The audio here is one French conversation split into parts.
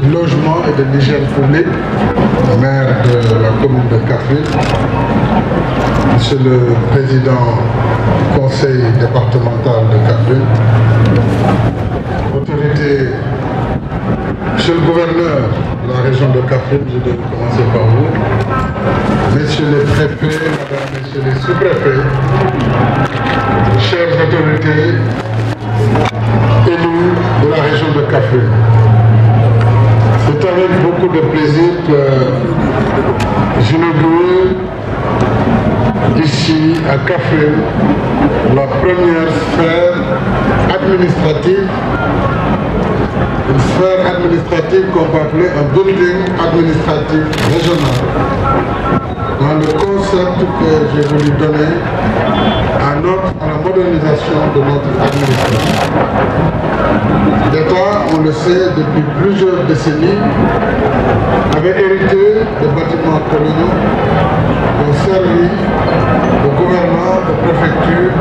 du logement et de l'hygiène publique, maire de la commune de Kaffrine, Monsieur le Président du Conseil départemental de Kaffrine, autorité, Monsieur le Gouverneur de la région de Kaffrine, je vais commencer par vous, Messieurs les préfets, Madame, Messieurs les sous-préfets, chères autorités, élus de la région de Kaffrine. C'est avec beaucoup de plaisir que j'inaugure ici à Kaffrine la première sphère administrative, une sphère administrative qu'on peut appeler un building administratif régional, dans le concept que j'ai voulu donner à la modernisation de notre administration. L'État, on le sait, depuis plusieurs décennies, avait hérité de bâtiments coloniaux, ont servi au gouvernement, aux préfectures,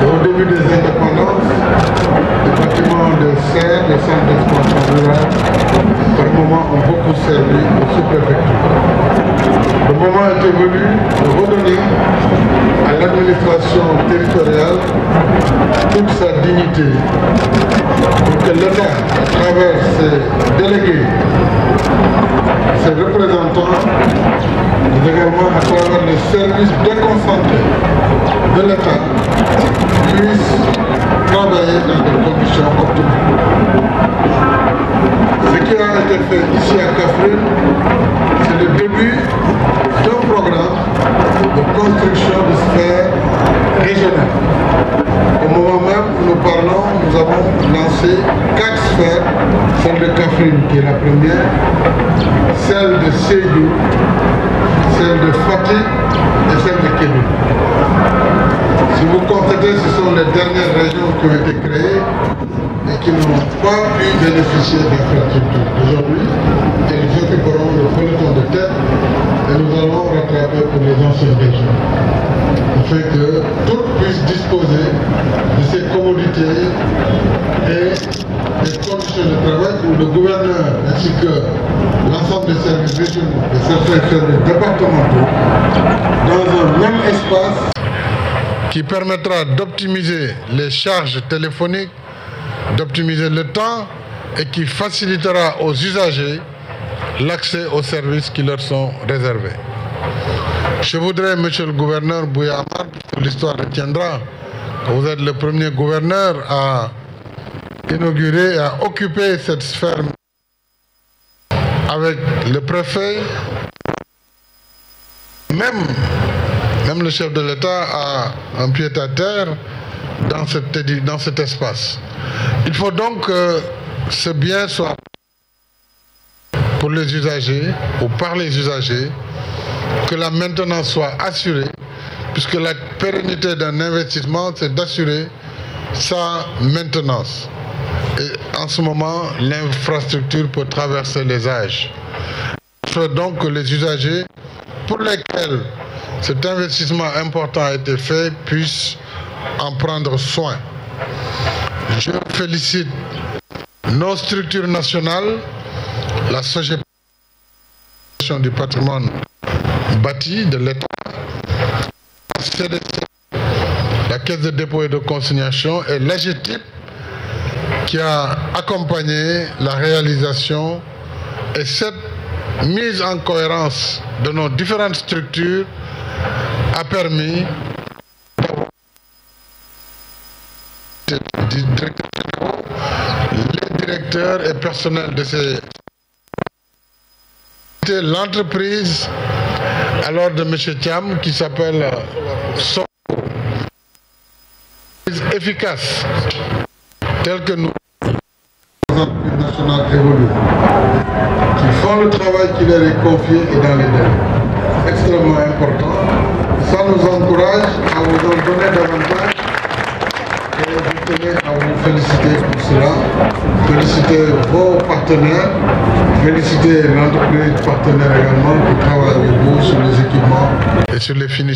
et au début des indépendances, des bâtiments de serre, des centres d'expansion rurale, par moment ont beaucoup servi aux sous-préfectures. Le moment est venu de redonner à l'administration territoriale toute sa dignité pour que l'État, à travers ses délégués, ses représentants, mais également à travers les services déconcentrés de l'État, puisse travailler dans des conditions optimales. Ce qui a été fait ici à Kaffrine, c'est le début d'un programme de construction de sphères régionales. Au moment même où nous parlons, nous avons lancé 4 sphères, celle de Kaffrine qui est la première, celle de Sédhiou, celle de Fatick et celle de Kédougou. Si vous constatez, ce sont les dernières régions qui ont été créées et qui n'ont pas pu bénéficier d'infrastructures. Aujourd'hui, elles occuperont le peloton de tête et nous allons rattraper pour les anciennes régions. Afin que toutes puissent disposer de ces commodités et des conditions de travail où le gouverneur ainsi que l'ensemble des services régionaux et certains services départementaux dans un même espace qui permettra d'optimiser les charges téléphoniques, d'optimiser le temps et qui facilitera aux usagers l'accès aux services qui leur sont réservés. Je voudrais, Monsieur le Gouverneur Bouya Amar, l'histoire retiendra que vous êtes le premier gouverneur à inaugurer, à occuper cette sphère avec le préfet, même le chef de l'État a un pied-à-terre dans cet espace. Il faut donc que ce bien soit pour les usagers ou par les usagers, que la maintenance soit assurée, puisque la pérennité d'un investissement, c'est d'assurer sa maintenance. Et en ce moment, l'infrastructure peut traverser les âges. Il faut donc que les usagers, pour lesquels cet investissement important a été fait, puissent en prendre soin. Je félicite nos structures nationales, la SOGEP du patrimoine bâti de l'État, la CDC, la Caisse de dépôt et de consignation et l'AGETIP qui a accompagné la réalisation, et cette mise en cohérence de nos différentes structures a permis les directeurs et personnels de l'entreprise alors de M. Thiam qui s'appelle SOCO, efficace, tel que nous, les entreprises nationales évoluent, qui font le travail qui leur est confié et dans les délais. Extrêmement important. Ça nous encourage à vous en donner davantage et je tenais à vous féliciter pour cela, féliciter vos partenaires, féliciter l'entreprise partenaire également qui travaille avec vous sur les équipements et sur les finitions.